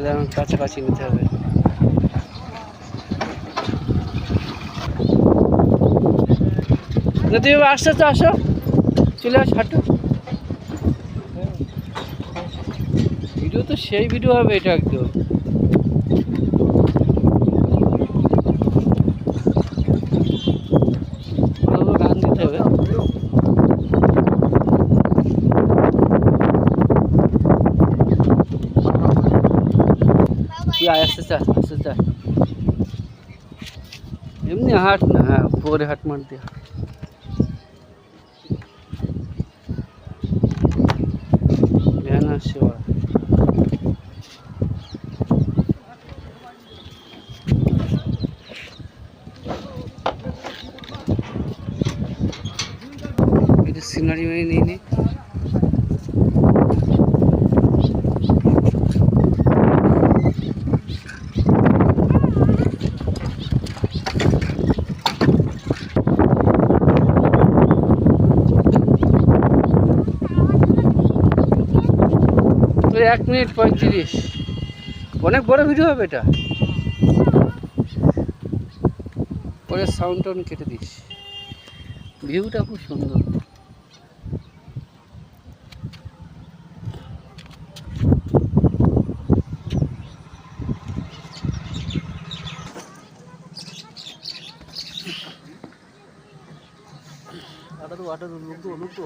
যেমন কাছাকাছি নিতে হবে। যদি আস্তে আস্তে আসো, চলে আস, হাঁটো। ভিডিও তো সেই ভিডিও হবে এটা একদম। গান দিতে হবে। তুই আস্তে আস্তে আস্তে আস্তে এমনি হাঁট না, হ্যাঁ উপরে হাঁট মার দিয়ে। ভ্যান আসছে ওরা। এটা সিনারি নিয়ে নি। তো 1 মিনিট 35, অনেক বড় ভিডিও হবে এটা। পরে সাউন্ড টাউন কেটে দিস। ভিউটা খুব সুন্দর। লোক তো